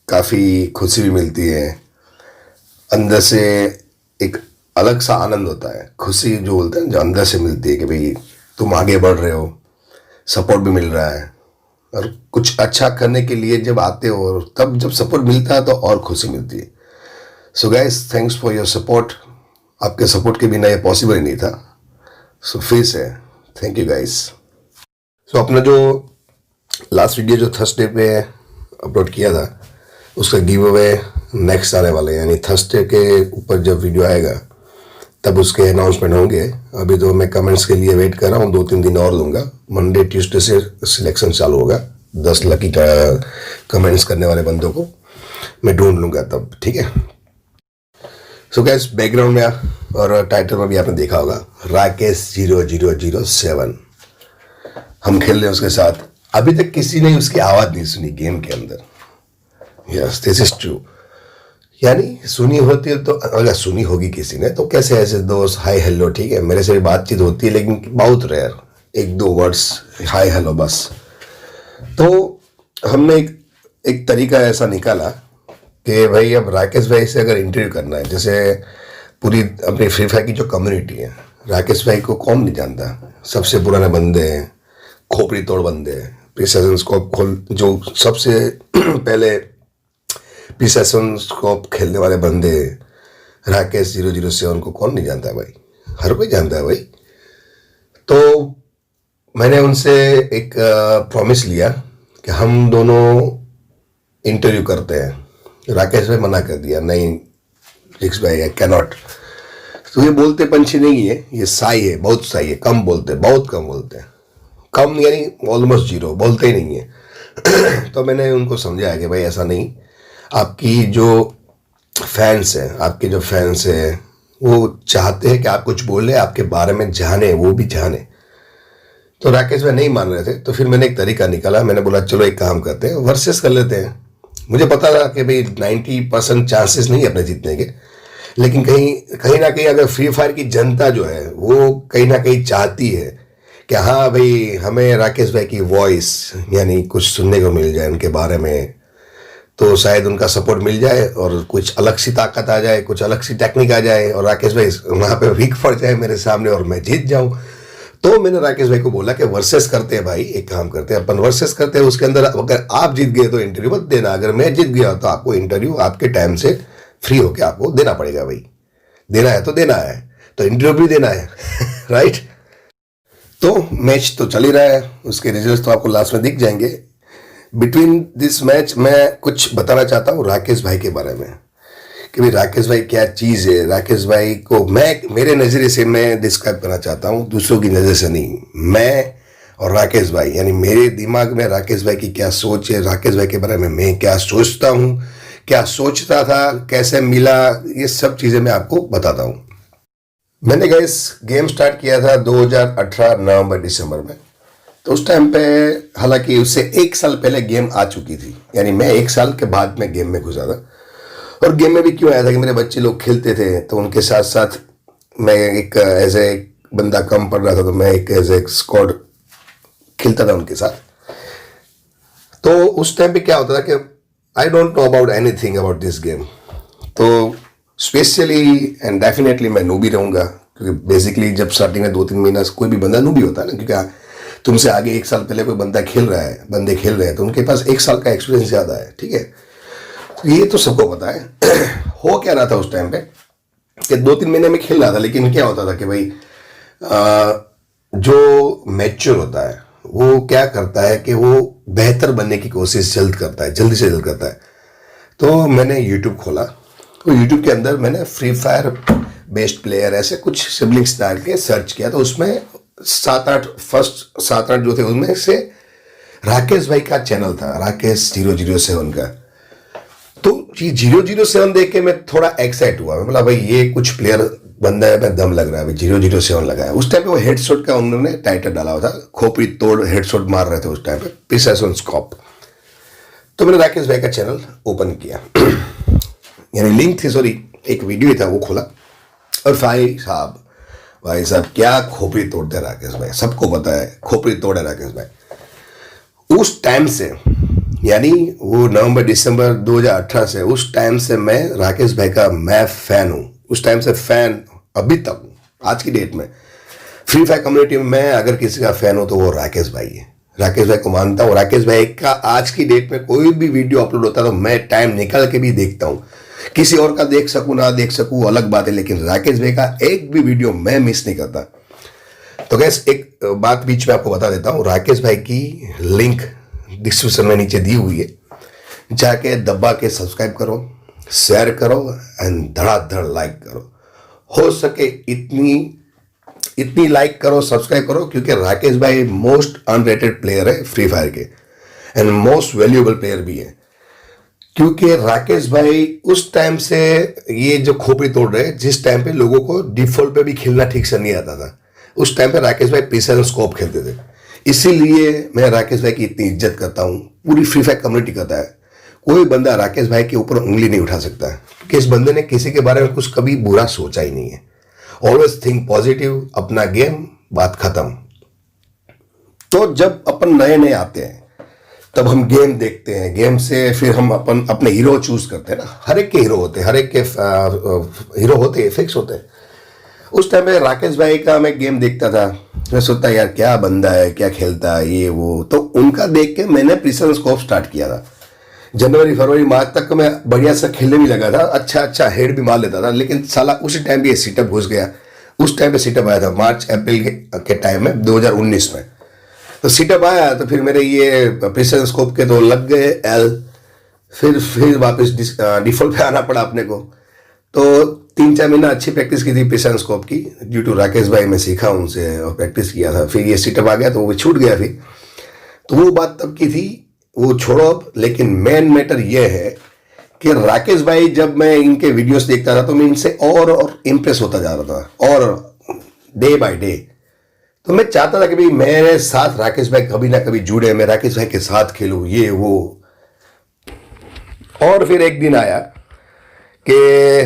काफ़ी खुशी भी मिलती है। अंदर से एक अलग सा आनंद होता है, खुशी जो बोलते हैं जो अंदर से मिलती है कि भाई तुम आगे बढ़ रहे हो, सपोर्ट भी मिल रहा है। और कुछ अच्छा करने के लिए जब आते हो और तब जब सपोर्ट मिलता है तो और खुशी मिलती है। So guys, thanks for your support. आपके सपोर्ट के बिना ये पॉसिबल ही नहीं था। सो फिर से थैंक यू गाइस। सो अपना जो लास्ट वीडियो जो थर्सडे पे अपलोड किया था उसका गिव अवे नेक्स्ट आने वाले, यानी थर्सडे के ऊपर जब वीडियो आएगा तब उसके अनाउंसमेंट होंगे। अभी तो मैं कमेंट्स के लिए वेट कर रहा हूँ, 2-3 दिन और दूंगा। मंडे ट्यूसडे से सिलेक्शन चालू होगा। 10 लकी कमेंट्स करने वाले बंदों को मैं ढूंढ लूँगा तब, ठीक है। सो गाइस, बैकग्राउंड में और टाइटल में भी आपने देखा होगा राकेश 0007 हम खेल रहे हैं उसके साथ। अभी तक किसी ने उसकी आवाज़ नहीं सुनी गेम के अंदर। Yes, this is true. यानी सुनी होती है तो, अगर सुनी होगी किसी ने तो कैसे ऐसे दोस्त हाय हेलो, ठीक है, मेरे से भी बातचीत होती है लेकिन बहुत रेयर, 1-2 वर्ड्स हाय हेलो बस। तो हमने एक तरीका ऐसा निकाला कि भाई अब राकेश भाई से अगर इंटरव्यू करना है, जैसे पूरी अपनी फ्री फायर की जो कम्युनिटी है, राकेश भाई को कौन नहीं जानता। सबसे पुराने बंदे हैं, खोपड़ी तोड़ बंदे हैं, प्रीसेशन स्कोप खोल जो सबसे पहले प्रीसेशन स्कोप खेलने वाले बंदे राकेश 007 को कौन नहीं जानता है भाई, हर कोई जानता है भाई। तो मैंने उनसे एक प्रॉमिस लिया कि हम दोनों इंटरव्यू करते हैं। राकेश भाई मना कर दिया, नहीं रिक्स भाई आई कैनॉट। तो ये बोलते पंछी नहीं है, ये साई है, बहुत साई है, कम बोलते, बहुत कम बोलते हैं, कम यानी ऑलमोस्ट जीरो, बोलते ही नहीं है। तो मैंने उनको समझाया कि भाई ऐसा नहीं, आपकी जो फैंस हैं, आपके जो फैंस हैं वो चाहते हैं कि आप कुछ बोले, आपके बारे में जाने, वो भी जाने। तो राकेश भाई नहीं मान रहे थे, तो फिर मैंने एक तरीका निकाला। मैंने बोला चलो एक काम करते हैं, वर्सेस कर लेते हैं। मुझे पता था कि भाई 90% चांसेस नहीं है अपने जीतने के, लेकिन कहीं ना कहीं अगर फ्री फायर की जनता जो है वो कहीं ना कहीं चाहती है कि हाँ भाई हमें राकेश भाई की वॉइस यानी कुछ सुनने को मिल जाए उनके बारे में, तो शायद उनका सपोर्ट मिल जाए और कुछ अलग सी ताकत आ जाए, कुछ अलग सी टेक्निक आ जाए और राकेश भाई वहाँ पे वीक पड़ जाए मेरे सामने और मैं जीत जाऊँ। तो मैंने राकेश भाई को बोला कि वर्सेस करते हैं भाई, एक काम करते हैं अपन वर्सेस करते हैं। उसके अंदर अगर आप जीत गए तो इंटरव्यू मत देना, अगर मैं जीत गया तो आपको इंटरव्यू आपके टाइम से फ्री होके आपको देना पड़ेगा भाई। देना है तो देना है, तो इंटरव्यू भी देना है। राइट। तो मैच तो चल ही रहा है, उसके रिजल्ट तो आपको लास्ट में दिख जाएंगे। बिटवीन दिस मैच मैं कुछ बताना चाहता हूँ राकेश भाई के बारे में कि भाई राकेश भाई क्या चीज़ है। राकेश भाई को मैं मेरे नज़रिए से मैं डिस्क्राइब करना चाहता हूँ, दूसरों की नज़र से नहीं। मैं और राकेश भाई यानी मेरे दिमाग में राकेश भाई की क्या सोच है, राकेश भाई के बारे में मैं क्या सोचता हूँ, क्या सोचता था, कैसे मिला, ये सब चीज़ें मैं आपको बताता हूँ। मैंने गाइस गेम स्टार्ट किया था 2018 नवंबर दिसंबर में। तो उस टाइम पे हालांकि उससे 1 साल पहले गेम आ चुकी थी, यानी मैं 1 साल के बाद में गेम में घुसा था। और गेम में भी क्यों आया था कि मेरे बच्चे लोग खेलते थे तो उनके साथ साथ मैं एक एज ए बंदा कम पड़ रहा था, तो मैं एक एज ए स्क्वाड खेलता था उनके साथ। तो उस टाइम पे क्या होता था कि I don't know about anything about this game. तो स्पेशली एंड डेफिनेटली मैं नूबी रहूँगा, क्योंकि बेसिकली जब स्टार्टिंग में 2-3 महीना कोई भी बंदा नूबी होता है ना, क्योंकि तुमसे आगे 1 साल पहले कोई बंदा खेल रहा है, बंदे खेल रहे हैं, तो उनके पास 1 साल का एक्सपीरियंस ज़्यादा है, ठीक है। तो ये तो सबको पता है। हो क्या रहा था उस टाइम पे कि 2-3 महीने में खेल रहा था, लेकिन क्या होता था कि भाई जो मैच्योर होता है वो क्या करता है कि वो बेहतर बनने की कोशिश जल्दी से जल्द करता है। तो मैंने यूट्यूब खोला, तो यूट्यूब के अंदर मैंने फ्री फायर बेस्ड प्लेयर ऐसे कुछ सिबलिंग्स डाल के सर्च किया। तो उसमें 7-8 जो थे उनमें से राकेश भाई का चैनल था, राकेश 007 का। तो ये 007 देख के मैं थोड़ा एक्साइट हुआ। मैं बोला भाई ये कुछ प्लेयर बंदा है, मैं दम लग रहा है भाई, 007 लगाया। उस टाइम पे वो हेडशॉट का उन्होंने टाइटल डाला हुआ था, खोपड़ी तोड़ हेडशॉट मार रहे थे उस टाइम पे, प्रिसाइजन स्कोप। तो मैंने राकेश भाई का चैनल ओपन किया, यानी लिंक थी, सॉरी एक वीडियो था वो खोला। और भाई साहब क्या खोपड़ी तोड़ते हैं राकेश भाई, सबको पता है खोपड़ी तोड़े राकेश भाई। उस टाइम से यानी वो नवंबर दिसंबर 2018 से, उस टाइम से मैं राकेश भाई का मैं फैन हूँ, उस टाइम से फैन अभी तक हूँ। आज की डेट में फ्री फायर कम्युनिटी में मैं अगर किसी का फैन हूँ तो वो राकेश भाई है। राकेश भाई को मानता हूँ। राकेश भाई का आज की डेट में कोई भी वीडियो अपलोड होता है तो मैं टाइम निकाल के भी देखता हूँ। किसी और का देख सकूँ ना देख सकूँ अलग बात है, लेकिन राकेश भाई का एक भी वीडियो मैं मिस नहीं करता। तो गैस एक बात बीच में आपको बता देता हूँ, राकेश भाई की लिंक डिस्क्रिप्शन में नीचे दी हुई है, जाके दबा के सब्सक्राइब करो, शेयर करो एंड धड़ाधड़ लाइक करो। हो सके इतनी लाइक करो, सब्सक्राइब करो, क्योंकि राकेश भाई मोस्ट अनरेटेड प्लेयर है फ्री फायर के एंड मोस्ट वैल्यूएबल प्लेयर भी है। क्योंकि राकेश भाई उस टाइम से ये जो खोपड़ी तोड़ रहे, जिस टाइम पे लोगों को डिफॉल्ट पे भी खेलना ठीक से नहीं आता था, उस टाइम पे राकेश भाई प्रिसीजन स्कोप खेलते थे। इसीलिए मैं राकेश भाई की इतनी इज्जत करता हूँ, पूरी फ्री फायर कम्युनिटी करता है। कोई बंदा राकेश भाई के ऊपर उंगली नहीं उठा सकता है, क्योंकि इस बंदे ने किसी के बारे में कुछ कभी बुरा सोचा ही नहीं है। ऑलवेज थिंक पॉजिटिव, अपना गेम, बात खत्म। तो जब अपन नए नए आते हैं तब हम गेम देखते हैं, गेम से फिर हम अपने हीरो चूज करते हैं ना। हर एक के हीरो होते हैं, हर एक के हीरो होते हैं, फिक्स होते हैं। उस टाइम में राकेश भाई का मैं गेम देखता था, मैं सोचता यार क्या बंदा है, क्या खेलता है ये वो। तो उनका देख के मैंने प्रिसीजन स्कोप स्टार्ट किया था। जनवरी फरवरी मार्च तक मैं बढ़िया सा खेलने भी लगा था, अच्छा हेड भी मार लेता था। लेकिन साला उसी टाइम भी ये सीटअप घुस गया। उस टाइम पे सीटअप आया था मार्च अप्रैल के टाइम में 2019 में। तो सीटअप आया तो फिर मेरे ये प्रिसीजन स्कोप के तो लग गए एल। फिर वापस डिफॉल्ट पे आना पड़ा अपने को। तो 3-4 महीना अच्छी प्रैक्टिस की थी प्रिसीजन स्कोप की, ड्यू टू राकेश भाई मैं सीखा उनसे और प्रैक्टिस किया था। फिर ये सीटअप आ गया तो वो छूट गया। फिर तो वो बात तब की थी, वो छोड़ो अब। लेकिन मेन मैटर ये है कि राकेश भाई जब मैं इनके वीडियोस देखता था तो मैं इनसे और इम्प्रेस होता जा रहा था, और डे बाय डे। तो मैं चाहता था कि भाई मेरे साथ राकेश भाई कभी ना कभी जुड़े, मैं राकेश भाई के साथ खेलूं ये वो। और फिर एक दिन आया कि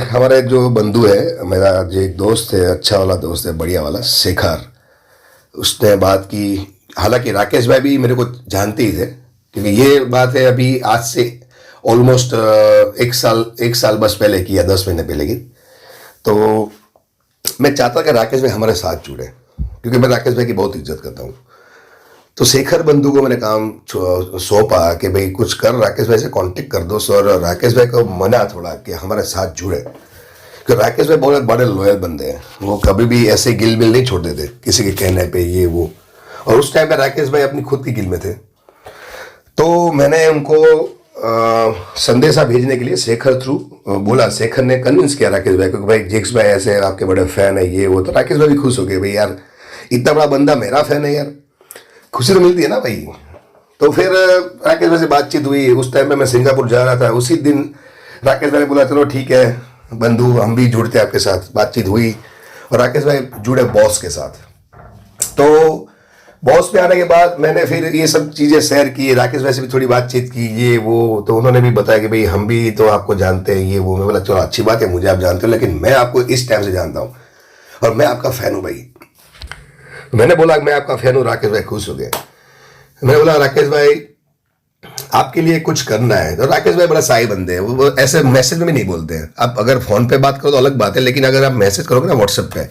हमारा एक जो बंधु है, मेरा जो एक दोस्त है, अच्छा वाला दोस्त है, बढ़िया वाला, शेखर, उसने बात की। हालांकि राकेश भाई भी मेरे को जानते ही थे, क्योंकि ये बात है अभी आज से ऑलमोस्ट एक साल बस पहले की या 10 महीने पहले की। तो मैं चाहता कि राकेश भाई हमारे साथ जुड़े, क्योंकि मैं राकेश भाई की बहुत इज्जत करता हूँ। तो शेखर बंधु को मैंने काम सौंपा कि भाई कुछ कर, राकेश भाई से कांटेक्ट कर दो सर। राकेश भाई को मना थोड़ा कि हमारे साथ जुड़े, क्योंकि राकेश भाई बहुत बड़े लॉयल बंदे हैं। वो कभी भी ऐसे गिल मिल नहीं छोड़ देते किसी के कहने पे ये वो। और उस टाइम पे राकेश भाई अपनी खुद की गिल में थे। तो मैंने उनको संदेशा भेजने के लिए शेखर थ्रू बोला। शेखर ने कन्विंस किया राकेश भाई को कि भाई जिक्स भाई ऐसे आपके बड़े फैन है ये वो। तो राकेश भाई भी खुश हो गए, भाई यार इतना बड़ा बंदा मेरा फैन है यार, खुशी तो मिलती है ना भाई। तो फिर राकेश भाई से बातचीत हुई। उस टाइम पे मैं सिंगापुर जा रहा था। उसी दिन राकेश भाई ने बोला चलो ठीक है बंधु, हम भी जुड़ते हैं आपके साथ। बातचीत हुई और राकेश भाई जुड़े बॉस के साथ। तो बॉस पे आने के बाद मैंने फिर ये सब चीज़ें शेयर की, राकेश भाई से भी थोड़ी बातचीत की ये वो। तो उन्होंने भी बताया कि भाई हम भी तो आपको जानते हैं ये वो। मैं बोला चलो अच्छी बात है, मुझे आप जानते हो, लेकिन मैं आपको इस टाइम से जानता हूँ और मैं आपका फ़ैन हूँ भाई। मैंने बोला मैं आपका फ़ैन हूँ। राकेश भाई खुश हो गए। मैंने बोला राकेश भाई आपके लिए कुछ करना है। तो राकेश भाई बड़ा साई बंदे हैं, वो ऐसे मैसेज में भी नहीं बोलते हैं। आप अगर फ़ोन पे बात करो तो अलग बात है, लेकिन अगर आप मैसेज करोगे ना व्हाट्सएप पे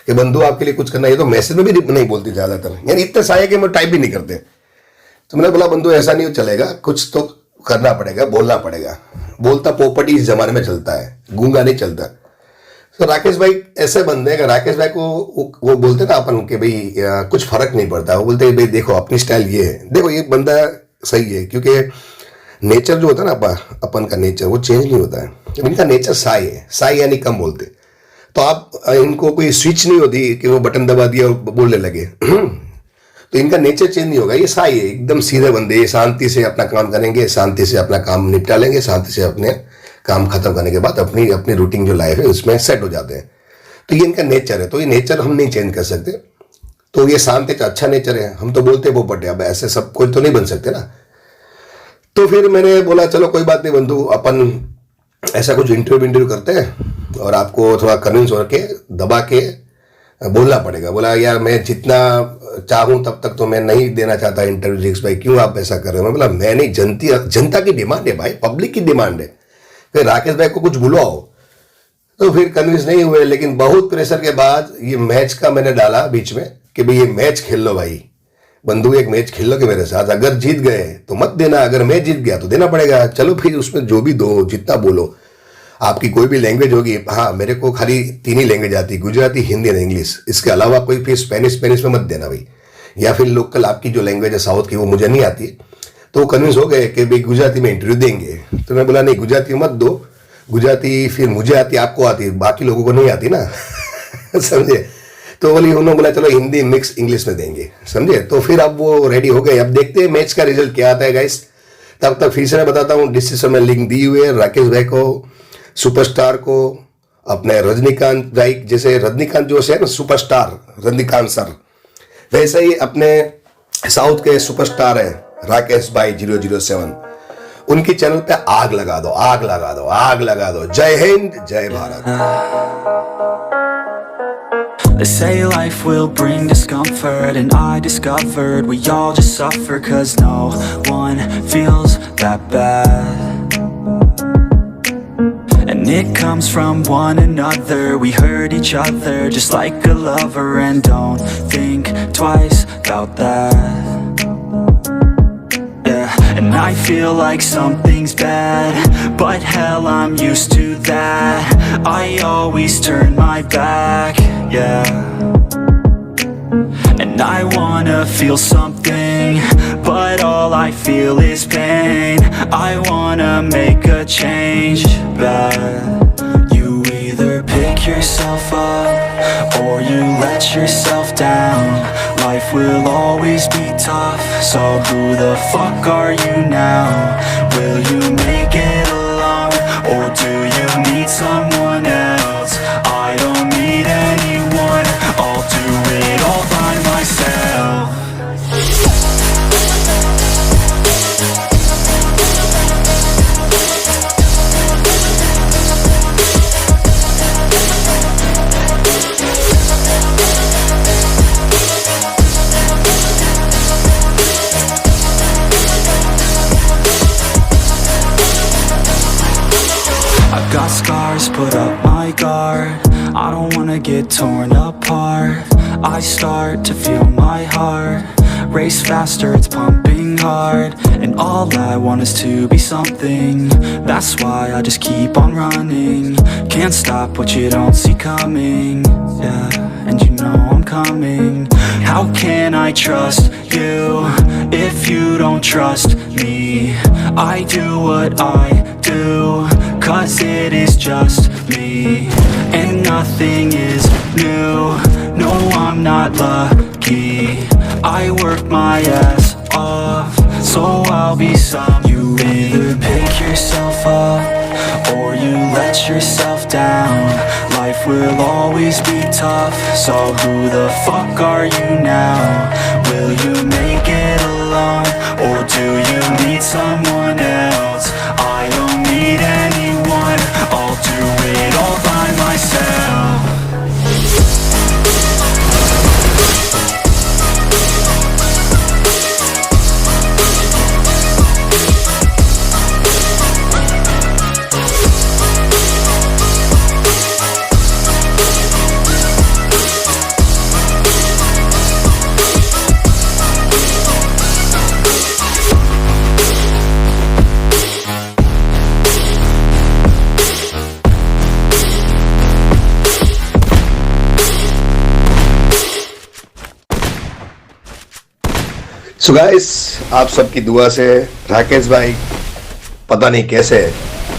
कि बंधु आपके लिए कुछ करना है, तो मैसेज में भी नहीं बोलती ज़्यादातर, यानी इतने साए कि मैं टाइप भी नहीं करते। तो मैंने बोला बंधु ऐसा नहीं चलेगा, कुछ तो करना पड़ेगा, बोलना पड़ेगा। बोलता पोपटी इस जमाने में चलता है, गूंगा नहीं चलता। तो राकेश भाई ऐसे बंदे हैं कि राकेश भाई को वो बोलते ना अपन के भाई कुछ फर्क नहीं पड़ता। वो बोलते भाई देखो अपनी स्टाइल ये है, देखो ये बंदा सही है। क्योंकि नेचर जो होता है ना अपन का नेचर वो चेंज नहीं होता है। इनका नेचर साई है, साई यानी कम बोलते। तो आप इनको कोई स्विच नहीं होती कि वो बटन दबा दिया और बोलने लगे। तो इनका नेचर चेंज नहीं होगा, ये साई है, एकदम सीधे बंदे। ये शांति से अपना काम करेंगे, शांति से अपना काम निपटा लेंगे, शांति से अपने काम खत्म करने के बाद अपनी अपनी रूटीन जो लाइफ है उसमें सेट हो जाते हैं। तो ये इनका नेचर है, तो ये नेचर हम नहीं चेंज कर सकते। तो ये शांत एक अच्छा नेचर है। हम तो बोलते वो पटे, अब ऐसे सब कोई तो नहीं बन सकते ना। तो फिर मैंने बोला चलो कोई बात नहीं बंधु, अपन ऐसा कुछ इंटरव्यू करते हैं और आपको थोड़ा कन्विंस होकर दबा के बोलना पड़ेगा। बोला यार मैं जितना चाहूं तब तक तो मैं नहीं देना चाहता इंटरव्यू जिग्स भाई, क्यों आप ऐसा कर रहे हो? मैं बोला मैं नहीं, जनता की डिमांड है भाई, पब्लिक की डिमांड है, फिर राकेश भाई को कुछ बुलवाओ। तो फिर कन्विंस नहीं हुए, लेकिन बहुत प्रेशर के बाद ये मैच का मैंने डाला बीच में कि भाई ये मैच खेल लो भाई, बंधु एक मैच खेल लो के मेरे साथ, अगर जीत गए तो मत देना, अगर मैं जीत गया तो देना पड़ेगा। चलो फिर उसमें जो भी दो, जितना बोलो, आपकी कोई भी लैंग्वेज होगी। हाँ, मेरे को खाली 3 ही लैंग्वेज आती, गुजराती, हिंदी और इंग्लिश, इसके अलावा कोई फिर स्पेनिश में मत देना भाई, या फिर लोकल आपकी जो लैंग्वेज है साउथ की वो मुझे नहीं आती। तो वो कन्विंस हो गए कि भाई गुजराती में इंटरव्यू देंगे। तो मैं बोला नहीं, गुजराती मत दो, गुजराती फिर मुझे आती, आपको आती, बाकी लोगों को नहीं आती ना समझे। तो बोली, उन्होंने बोला चलो हिंदी मिक्स इंग्लिश में देंगे, समझे। तो फिर अब वो रेडी हो गए। अब देखते हैं मैच का रिजल्ट क्या आता है गाइस। तब तक फिर से मैं बताता हूँ, डिस्क्रिप्शन में लिंक दी हुई है। राकेश भाई को, सुपरस्टार को, अपने रजनीकांत भाई, जैसे रजनीकांत जो है ना सुपरस्टार रजनीकांत सर, वैसे ही अपने साउथ के सुपरस्टार है राकेश भाई 007, उनकी चैनल पे आग लगा दो, आग लगा दो, आग लगा दो। जय हिंद, जय Bharat. They say life will bring discomfort, and I discovered we all just suffer, 'cause no one feels that bad. And it comes from one another, we hurt each other just like a lover, and don't think twice about that. Yeah, and I feel like something's bad, but hell, I'm used to that. I always turn my back, yeah. And I wanna feel something, but all I feel is pain. I wanna make a change, but you either pick yourself up or you let yourself down. Life will always be tough, so who the fuck are you now? Will you make it alone, or do you need someone else? I don't need anyone, I'll do it all by myself. Got scars, put up my guard, I don't wanna get torn apart. I start to feel my heart race faster, it's pumping hard, and all I want is to be something. That's why I just keep on running. Can't stop what you don't see coming. Yeah, and you know I'm coming. How can I trust you if you don't trust me? I do what I do 'cause it is just me, and nothing is new. No, I'm not lucky. I work my ass off, so I'll be some. You either pick yourself up or you let yourself down. Life will always be tough, so who the fuck are you now? Will you make it alone, or do you need someone else? I don't need anyone, I'll do it all by myself. So guys, आप सबकी दुआ से राकेश भाई पता नहीं कैसे,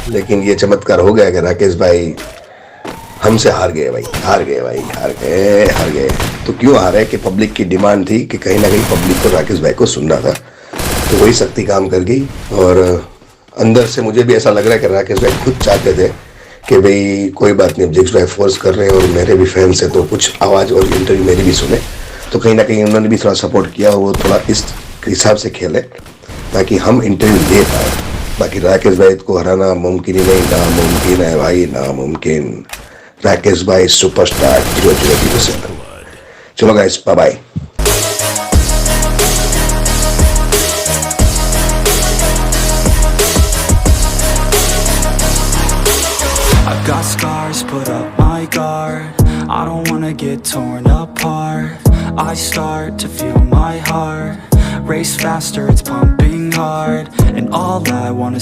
लेकिन ये चमत्कार हो गया कि राकेश भाई हमसे हार गए भाई, हार गए भाई, हार गए। तो क्यों हारे? कि पब्लिक की डिमांड थी कि कहीं ना कहीं पब्लिक को राकेश भाई को सुनना था, तो वही शक्ति काम कर गई। और अंदर से मुझे भी ऐसा लग रहा है कि राकेश भाई खुद चाहते थे कि भाई कोई बात नहीं, अब जिग्स भाई फोर्स कर रहे हैं और मेरे भी फैंस हैं, तो कुछ आवाज़ और इंटरव्यू मेरी भी सुने। तो कहीं ना कहीं उन्होंने भी थोड़ा सपोर्ट किया, वो थोड़ा इस हिसाब से खेले ताकि हम इंटरव्यू दे पाए। बाकी राकेश भाई को हराना मुमकिन ही नहीं, नामुमकिन है भाई, नामुमकिन। राकेश भाई सुपरस्टार 007। चलो guys, bye bye. Got scars, put up my guard. I don't wanna get torn apart. I start to feel my heart race faster, it's pumping hard. And all I wanna